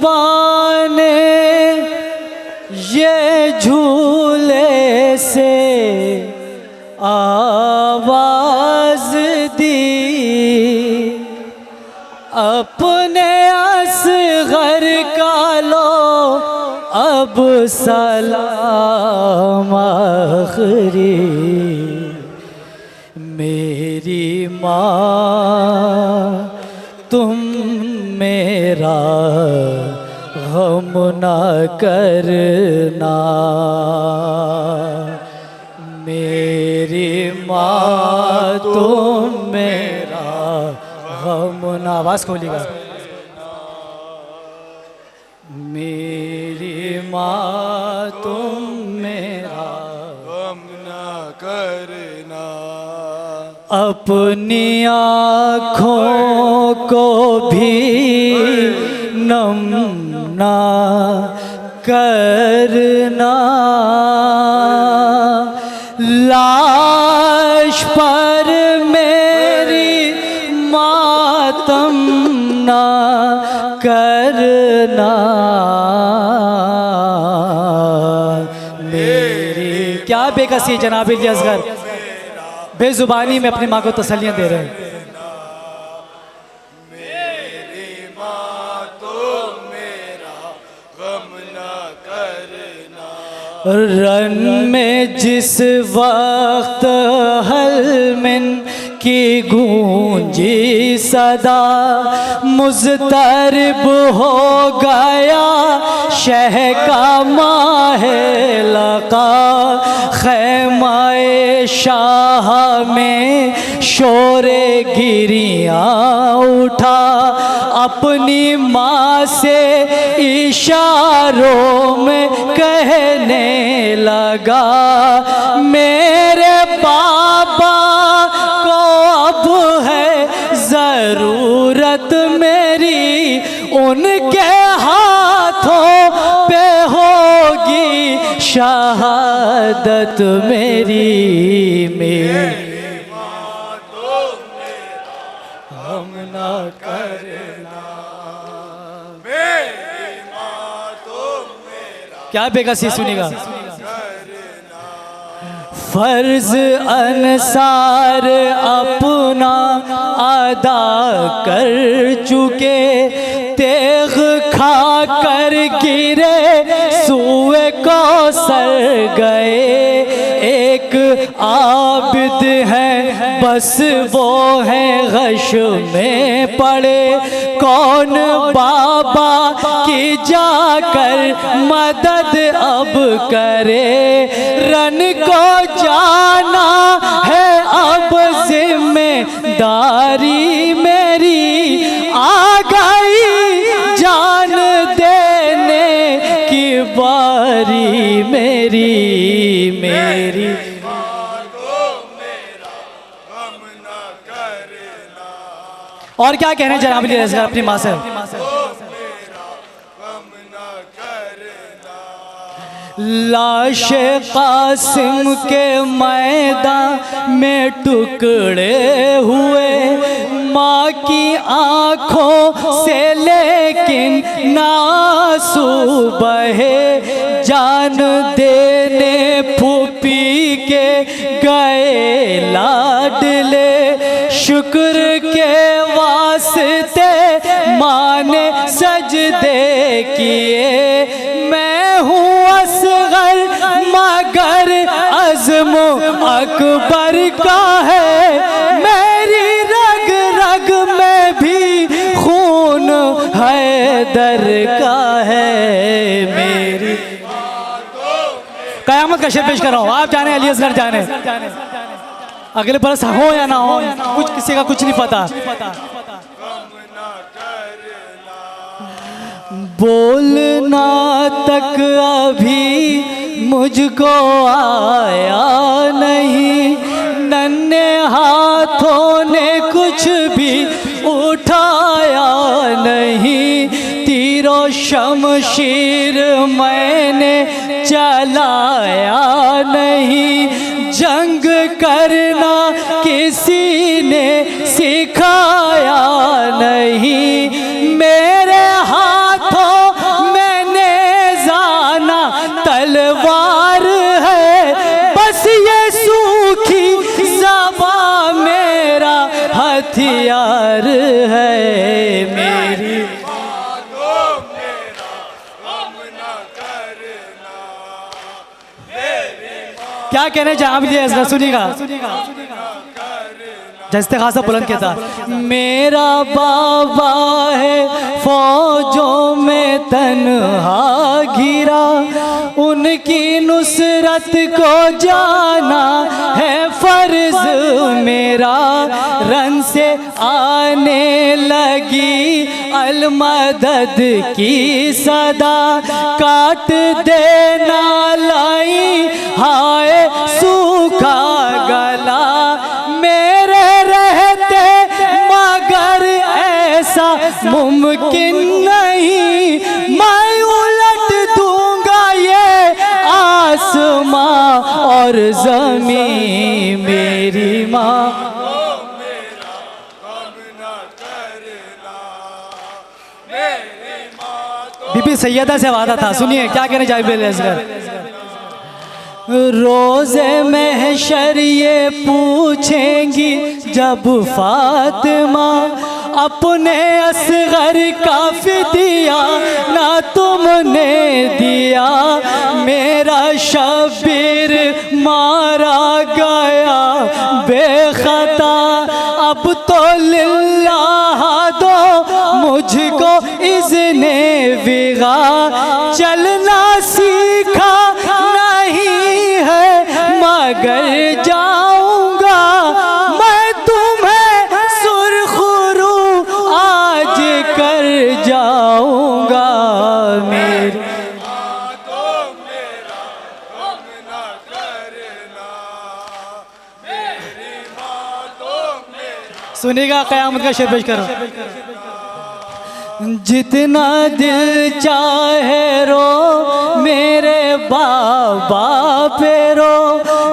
बेज़ुबान ये झूले से आवाज दी, अपने असग़र का लो अब सलाम आखिरी। मेरी माँ तुम मेरा गम ना करना, मेरी माँ तुम मेरा गम ना, आवाज़ खोलिएगा, मेरी माँ तुम मेरा गम ना करना, अपनी आँखों को भी नम ना करना, लाश पर मेरी मातम ना करना। मेरी क्या बेकसी जनाब अली असगर, बेजुबानी में अपनी माँ को तसल्लियाँ दे रहे हैं। मेरी माँ तो मेरा गम ना करना, रन में जिस वक्त हलमिन की गूंजी सदा, मुज़तरब हो गया शह का माहे लका, खैमाए शाह में शोरे गिरियाँ उठा, अपनी माँ से इशारों में कहने लगा, मेरे बाबा को अब है ज़रूरत मेरी, उनके हाथों पे होगी शहादत मेरी। मेरी माँ तो मेरा हम ना करना, मेरी माँ तो मेरा क्या बेकसी सुनिएगा। करना, फर्ज अंसार अपना अदा कर चुके, तेग खा कर गिरे सूए कौसर गए, एक आबिद है बस वो है गश में पड़े, कौन बाबा की जाकर मदद अब करे, रन को जाना है अब जिम्मेदारी मेरी, आ गई जान देने की बारी मेरी। मेरी माँ तो मेरा गम ना करना, और क्या कह रहे हैं जनाब अली असगर अपनी माँ से, तो मेरा गम ना करना, लाश कासिम के मैदान में टुकड़े हुए, माँ की आँखों से लेकिन नासू बहे, जान देने फूफी के गए लाडले, शुक्र के वास्ते माँ ने सजदे किए, मैं हूँ असगर मगर अज़्म अकबर का है, मेरी रग रग में भी खून हैदर का है। मेरी कयामत का शेर पेश कर रहा हूँ, आप जाने अली असगर जाने, अगले बरस हो या ना हो कुछ किसी का कुछ नहीं पता। गम ना करना, बोलना तक अभी मुझको आया नहीं, नन्हे हाथों ने कुछ भी उठाया नहीं, तीरो शमशीर मैंने चलाया नहीं, जंग करना किसी ने सिखाया नहीं, मेरे हाथों क्या कहने चाहे आप ये असगर सुनिएगा, जैसे खासा बुलंद कहता, मेरा बाबा है फौजों में तन्हा घिरा, उनकी नुसरत को जाना है फर्ज मेरा, रन से आने लगी अलमदद की सदा, काट देना लाई हाय सूखा गला, मेरे रहते मगर ऐसा मुमकिन नहीं, मैं उलट दूंगा ये आसमां और ज़मीं, मेरी माँ बीबी सैयदा से वादा था। सुनिए क्या कहने चाहिए बेल असगर, रोज़े महशर ये पूछेंगी जब फातिमा, अपने असगर का फिदिया ना तुमने दिया, मेरा शब्बीर मारा गया बेखता, अब तो लिल्लाह दो मुझको इज़्ने विगा, चलना सीखा मगर जाऊंगा मैं तुम्हें सुरखरू आज कर जाऊंगा, मेरी तो मेरा गम न करना, मेरी माँ तो मेरा। सुनिएगा क़यामत का शेर पेश करो, जितना दिल चाहे रो मेरे बाबा पे रो,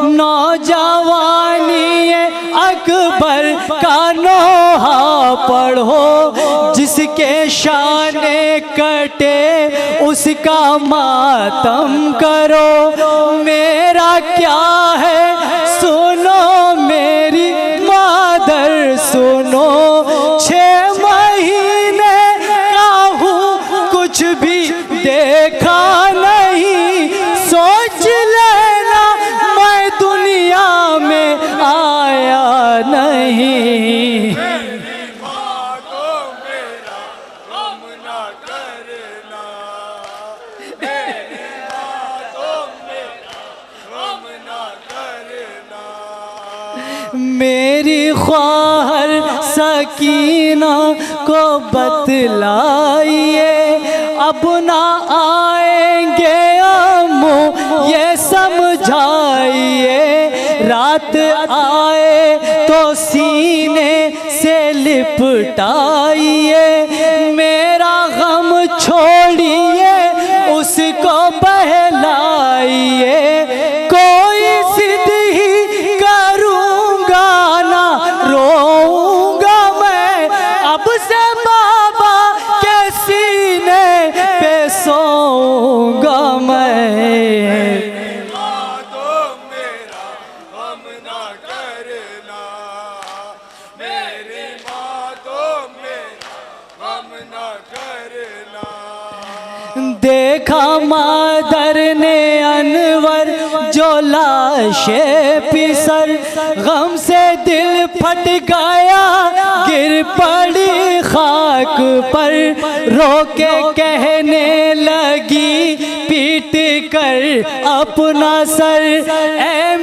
नौजवानी अकबर का नोहा पढ़ो, जिसके शाने कटे उसका मातम करो, मेरा क्या है सुनो मेरी मादर सुनो, 6 महीने का हूँ कुछ भी देखा नहीं, सोच लेना मैं दुनिया में आया नहीं, मेरी माँ तो मेरा गम न करना, मेरी माँ तो मेरा गम न करना, मेरी ख्वाहर सकीना को बतलाइए, अब ना आएंगे अम्मू ये समझाइए, रात आए तो सीने से लिपटाइए, मेरा गम छोड़िए उसको बहलाइए, कोई जिद ही करूँगा ना रोऊंगा मैं, अब से बाबा के सीने पे सोऊंगा मैं, माँ तो मेरा गम न करना, मेरी माँ तो मेरा गम न करना, देखा मादर ने अनवर जो लाशे पिसर, गम से दिल फट गया गिर पड़ी खाक पर, रो के कहने लगी पीट कर अपना सर, ऐ